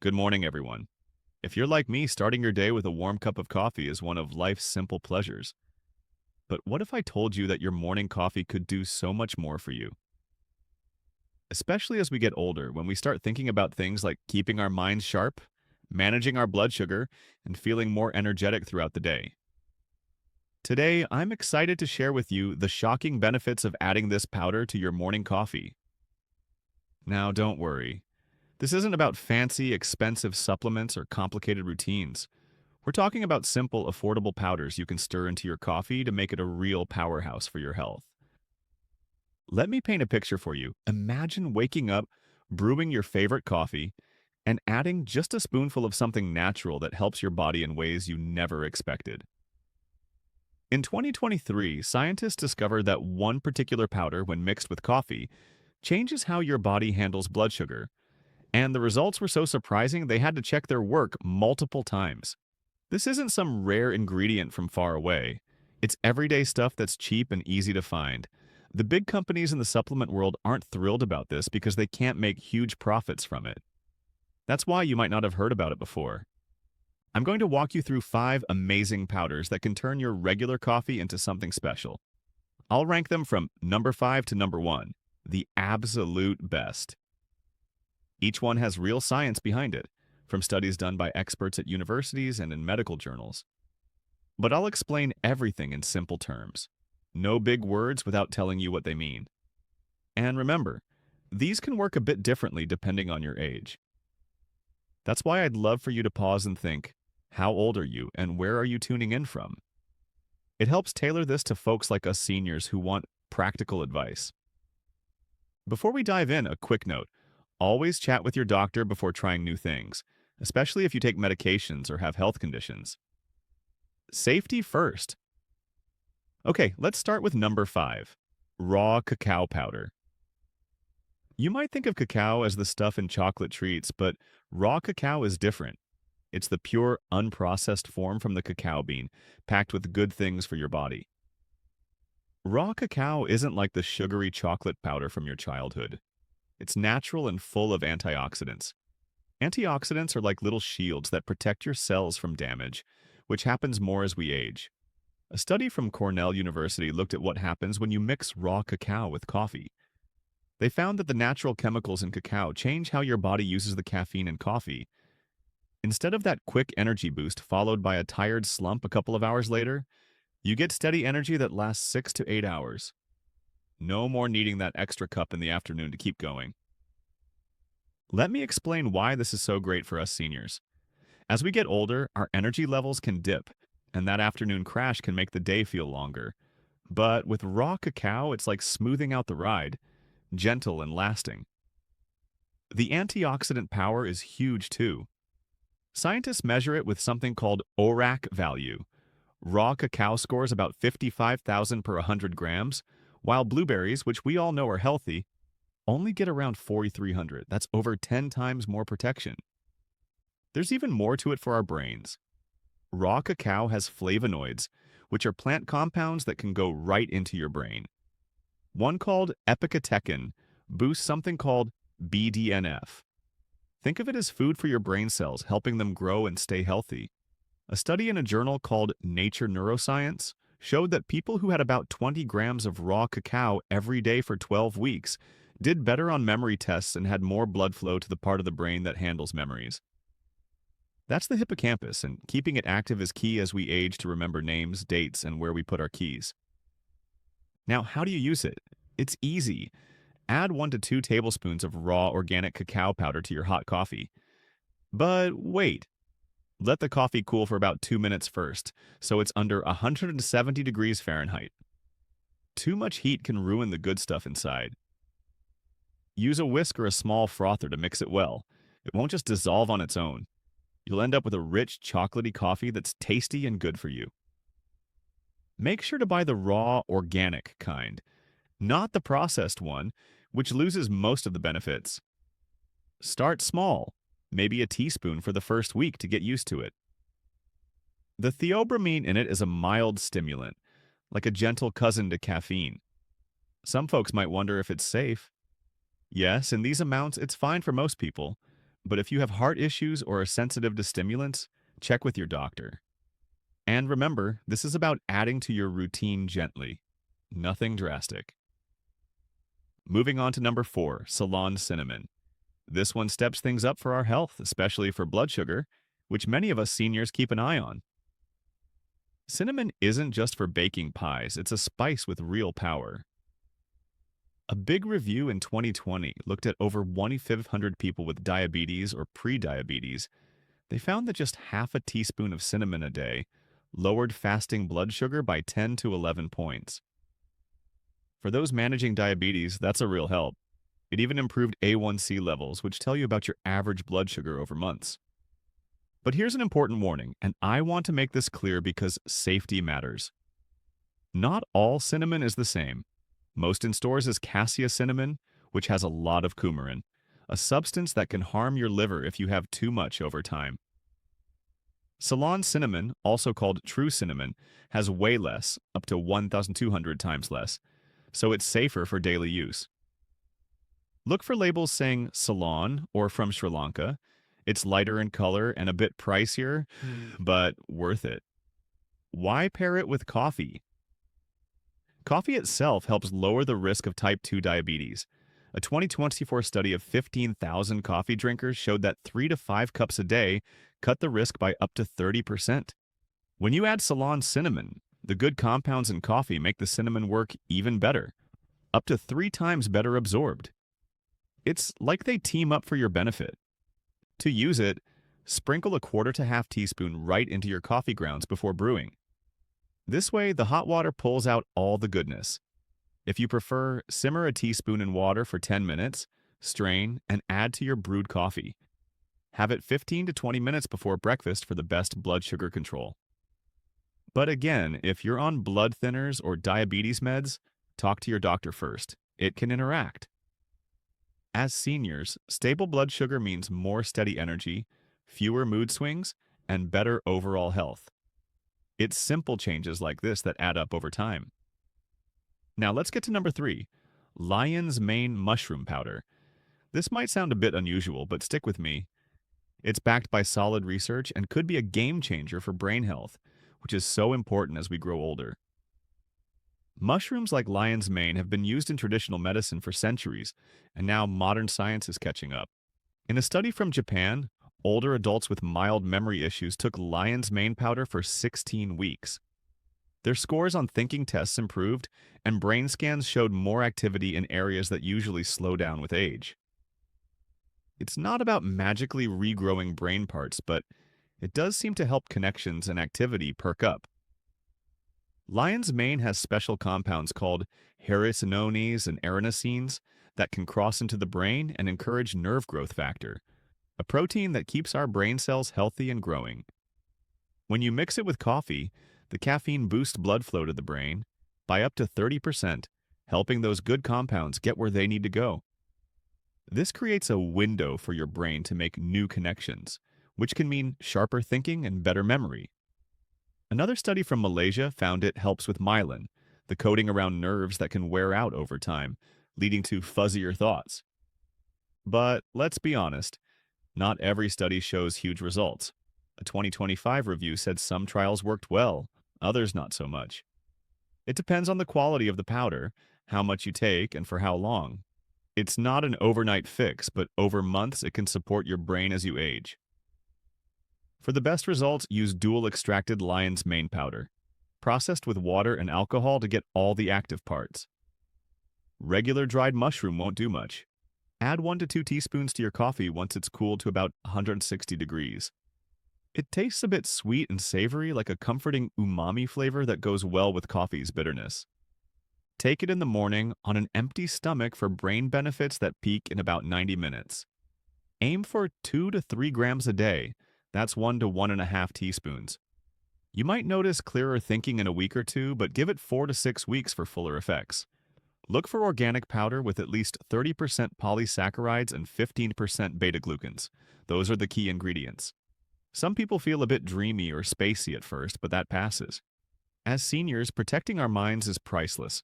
Good morning, everyone. If you're like me, starting your day with a warm cup of coffee is one of life's simple pleasures. But what if I told you that your morning coffee could do so much more for you? Especially as we get older, when we start thinking about things like keeping our minds sharp, managing our blood sugar, and feeling more energetic throughout the day. Today, I'm excited to share with you the shocking benefits of adding this powder to your morning coffee. Now, don't worry. This isn't about fancy, expensive supplements or complicated routines. We're talking about simple, affordable powders you can stir into your coffee to make it a real powerhouse for your health. Let me paint a picture for you. Imagine waking up, brewing your favorite coffee, and adding just a spoonful of something natural that helps your body in ways you never expected. In 2023, scientists discovered that one particular powder, when mixed with coffee, changes how your body handles blood sugar, and the results were so surprising they had to check their work multiple times. This isn't some rare ingredient from far away. It's everyday stuff that's cheap and easy to find. The big companies in the supplement world aren't thrilled about this because they can't make huge profits from it. That's why you might not have heard about it before. I'm going to walk you through 5 amazing powders that can turn your regular coffee into something special. I'll rank them from number 5 to number 1, the absolute best. Each one has real science behind it, from studies done by experts at universities and in medical journals. But I'll explain everything in simple terms. No big words without telling you what they mean. And remember, these can work a bit differently depending on your age. That's why I'd love for you to pause and think, how old are you and where are you tuning in from? It helps tailor this to folks like us seniors who want practical advice. Before we dive in, a quick note. Always chat with your doctor before trying new things, especially if you take medications or have health conditions. Safety first. Okay, let's start with number 5, raw cacao powder. You might think of cacao as the stuff in chocolate treats, but raw cacao is different. It's the pure, unprocessed form from the cacao bean, packed with good things for your body. Raw cacao isn't like the sugary chocolate powder from your childhood. It's natural and full of antioxidants. Antioxidants are like little shields that protect your cells from damage, which happens more as we age. A study from Cornell University looked at what happens when you mix raw cacao with coffee. They found that the natural chemicals in cacao change how your body uses the caffeine in coffee. Instead of that quick energy boost followed by a tired slump a couple of hours later, you get steady energy that lasts 6 to 8 hours. No more needing that extra cup in the afternoon to keep going. Let me explain why this is so great for us seniors. As we get older, our energy levels can dip, and that afternoon crash can make the day feel longer. But with raw cacao, it's like smoothing out the ride, gentle and lasting. The antioxidant power is huge too. Scientists measure it with something called ORAC value. Raw cacao scores about 55,000 per 100 grams, while blueberries, which we all know are healthy, only get around 4,300. That's over 10 times more protection. There's even more to it for our brains. Raw cacao has flavonoids, which are plant compounds that can go right into your brain. One called epicatechin boosts something called BDNF. Think of it as food for your brain cells, helping them grow and stay healthy. A study in a journal called Nature Neuroscience showed that people who had about 20 grams of raw cacao every day for 12 weeks did better on memory tests and had more blood flow to the part of the brain that handles memories. That's the hippocampus, and keeping it active is key as we age to remember names, dates, and where we put our keys. Now, how do you use it? It's easy. Add 1 to 2 tablespoons of raw organic cacao powder to your hot coffee. But wait. Let the coffee cool for about 2 minutes first, so it's under 170 degrees Fahrenheit. Too much heat can ruin the good stuff inside. Use a whisk or a small frother to mix it well. It won't just dissolve on its own. You'll end up with a rich, chocolatey coffee that's tasty and good for you. Make sure to buy the raw, organic kind, not the processed one, which loses most of the benefits. Start small, maybe a teaspoon for the first week to get used to it. The theobromine in it is a mild stimulant, like a gentle cousin to caffeine. Some folks might wonder if it's safe. Yes, in these amounts, it's fine for most people, But if you have heart issues or are sensitive to stimulants, check with your doctor. And remember, this is about adding to your routine gently. Nothing drastic. Moving on to number 4, Ceylon cinnamon. This one steps things up for our health, especially for blood sugar, which many of us seniors keep an eye on. Cinnamon isn't just for baking pies, it's a spice with real power. A big review in 2020 looked at over 1,500 people with diabetes or prediabetes. They found that just half a teaspoon of cinnamon a day lowered fasting blood sugar by 10 to 11 points. For those managing diabetes, that's a real help. It even improved A1C levels, which tell you about your average blood sugar over months. But here's an important warning, and I want to make this clear because safety matters. Not all cinnamon is the same. Most in stores is cassia cinnamon, which has a lot of coumarin, a substance that can harm your liver if you have too much over time. Ceylon cinnamon, also called true cinnamon, has way less, up to 1,200 times less, so it's safer for daily use. Look for labels saying Ceylon or from Sri Lanka. It's lighter in color and a bit pricier, but worth it. Why pair it with coffee? Coffee itself helps lower the risk of type 2 diabetes. A 2024 study of 15,000 coffee drinkers showed that 3 to 5 cups a day cut the risk by up to 30%. When you add Ceylon cinnamon, the good compounds in coffee make the cinnamon work even better, up to 3 times better absorbed. It's like they team up for your benefit. To use it, sprinkle a quarter to half teaspoon right into your coffee grounds before brewing. This way, the hot water pulls out all the goodness. If you prefer, simmer a teaspoon in water for 10 minutes, strain, and add to your brewed coffee. Have it 15 to 20 minutes before breakfast for the best blood sugar control. But again, if you're on blood thinners or diabetes meds, talk to your doctor first. It can interact. As seniors, stable blood sugar means more steady energy, fewer mood swings, and better overall health. It's simple changes like this that add up over time. Now let's get to number 3, lion's mane mushroom powder. This might sound a bit unusual, but stick with me. It's backed by solid research and could be a game changer for brain health, which is so important as we grow older. Mushrooms like lion's mane have been used in traditional medicine for centuries, and now modern science is catching up. In a study from Japan, older adults with mild memory issues took lion's mane powder for 16 weeks. Their scores on thinking tests improved, and brain scans showed more activity in areas that usually slow down with age. It's not about magically regrowing brain parts, but it does seem to help connections and activity perk up. Lion's mane has special compounds called hericinones and arenosines that can cross into the brain and encourage nerve growth factor, a protein that keeps our brain cells healthy and growing. When you mix it with coffee, the caffeine boosts blood flow to the brain by up to 30%, helping those good compounds get where they need to go. This creates a window for your brain to make new connections, which can mean sharper thinking and better memory. Another study from Malaysia found it helps with myelin, the coating around nerves that can wear out over time, leading to fuzzier thoughts. But let's be honest, not every study shows huge results. A 2025 review said some trials worked well, others not so much. It depends on the quality of the powder, how much you take, and for how long. It's not an overnight fix, but over months it can support your brain as you age. For the best results, use dual-extracted lion's mane powder, processed with water and alcohol to get all the active parts. Regular dried mushroom won't do much. Add 1 to 2 teaspoons to your coffee once it's cooled to about 160 degrees. It tastes a bit sweet and savory, like a comforting umami flavor that goes well with coffee's bitterness. Take it in the morning on an empty stomach for brain benefits that peak in about 90 minutes. Aim for 2 to 3 grams a day. That's 1 to 1.5 teaspoons. You might notice clearer thinking in a week or two, but give it 4 to 6 weeks for fuller effects. Look for organic powder with at least 30% polysaccharides and 15% beta-glucans. Those are the key ingredients. Some people feel a bit dreamy or spacey at first, but that passes. As seniors, protecting our minds is priceless.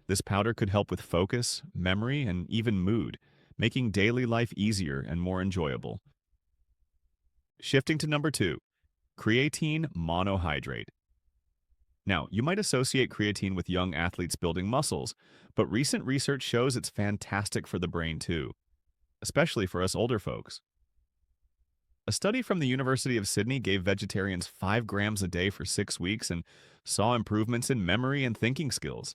This powder could help with focus, memory, and even mood, making daily life easier and more enjoyable. Shifting to number 2, creatine monohydrate. Now, you might associate creatine with young athletes building muscles, but recent research shows it's fantastic for the brain too, especially for us older folks. A study from the University of Sydney gave vegetarians 5 grams a day for 6 weeks and saw improvements in memory and thinking skills.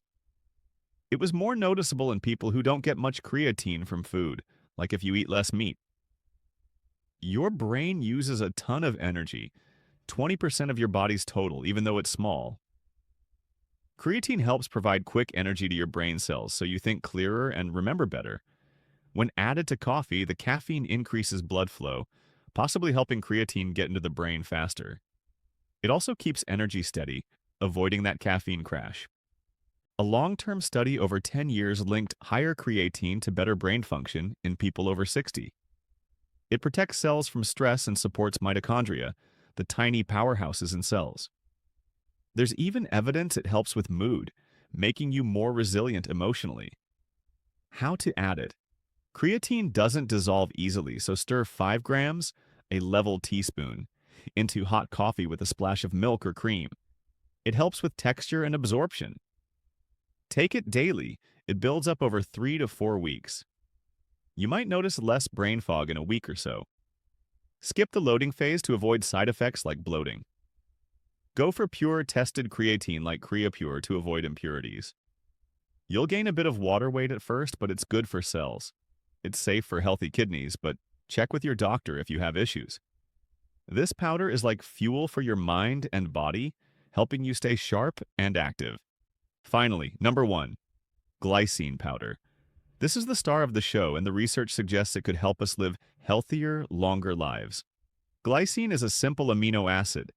It was more noticeable in people who don't get much creatine from food, like if you eat less meat. Your brain uses a ton of energy, 20% of your body's total, even though it's small. Creatine helps provide quick energy to your brain cells so you think clearer and remember better. When added to coffee, the caffeine increases blood flow, possibly helping creatine get into the brain faster. It also keeps energy steady, avoiding that caffeine crash. A long-term study over 10 years linked higher creatine to better brain function in people over 60. It protects cells from stress and supports mitochondria, the tiny powerhouses in cells. There's even evidence it helps with mood, making you more resilient emotionally. How to add it? Creatine doesn't dissolve easily, so stir 5 grams, a level teaspoon, into hot coffee with a splash of milk or cream. It helps with texture and absorption. Take it daily. It builds up over 3 to 4 weeks. You might notice less brain fog in a week or so. Skip the loading phase to avoid side effects like bloating. Go for pure tested creatine like CreaPure to avoid impurities. You'll gain a bit of water weight at first, but it's good for cells. It's safe for healthy kidneys, but check with your doctor if you have issues. This powder is like fuel for your mind and body, helping you stay sharp and active. Finally, number 1, glycine powder. This is the star of the show, and the research suggests it could help us live healthier, longer lives. Glycine is a simple amino acid,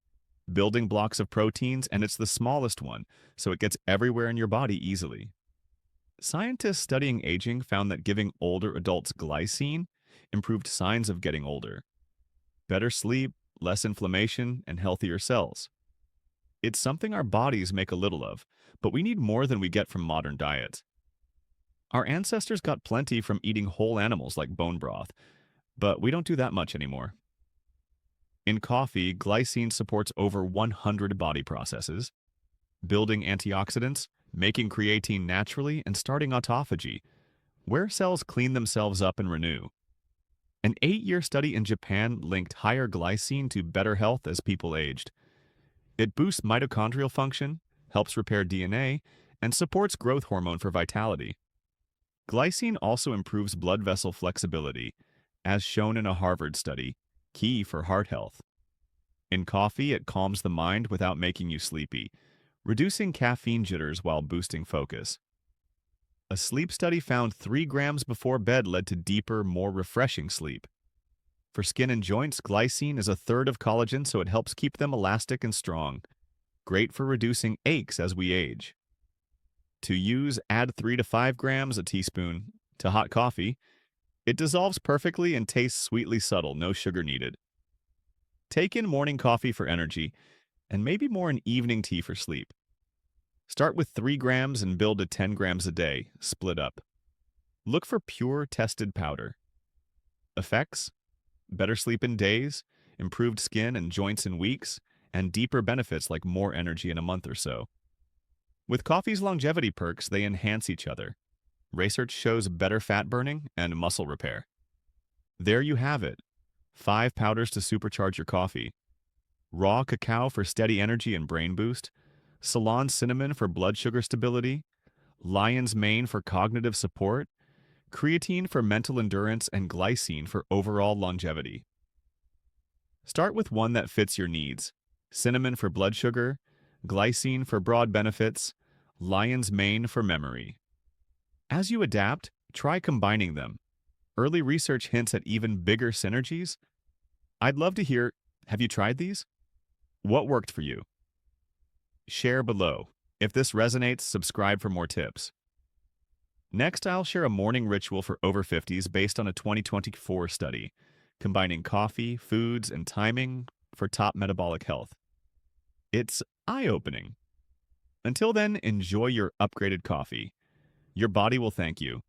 building blocks of proteins, and it's the smallest one, so it gets everywhere in your body easily. Scientists studying aging found that giving older adults glycine improved signs of getting older. Better sleep, less inflammation, and healthier cells. It's something our bodies make a little of, but we need more than we get from modern diets. Our ancestors got plenty from eating whole animals like bone broth, but we don't do that much anymore. In coffee, glycine supports over 100 body processes, building antioxidants, making creatine naturally, and starting autophagy, where cells clean themselves up and renew. An 8-year study in Japan linked higher glycine to better health as people aged. It boosts mitochondrial function, helps repair DNA, and supports growth hormone for vitality. Glycine also improves blood vessel flexibility, as shown in a Harvard study, key for heart health. In coffee, it calms the mind without making you sleepy, reducing caffeine jitters while boosting focus. A sleep study found 3 grams before bed led to deeper, more refreshing sleep. For skin and joints, glycine is a third of collagen, so it helps keep them elastic and strong. Great for reducing aches as we age. To use, add 3 to 5 grams, a teaspoon, to hot coffee. It dissolves perfectly and tastes sweetly subtle, no sugar needed. Take in morning coffee for energy, and maybe more in evening tea for sleep. Start with 3 grams and build to 10 grams a day, split up. Look for pure tested powder. Effects? Better sleep in days, improved skin and joints in weeks, and deeper benefits like more energy in a month or so. With coffee's longevity perks, they enhance each other. Research shows better fat burning and muscle repair. There you have it. 5 powders to supercharge your coffee. Raw cacao for steady energy and brain boost. Ceylon cinnamon for blood sugar stability. Lion's mane for cognitive support. Creatine for mental endurance, and glycine for overall longevity. Start with one that fits your needs. Cinnamon for blood sugar. Glycine for broad benefits. Lion's mane for memory. As you adapt, try combining them. Early research hints at even bigger synergies. I'd love to hear, have you tried these? What worked for you? Share below. If this resonates, subscribe for more tips. Next, I'll share a morning ritual for over 50s based on a 2024 study, combining coffee, foods, and timing for top metabolic health. It's eye-opening. Until then, enjoy your upgraded coffee. Your body will thank you.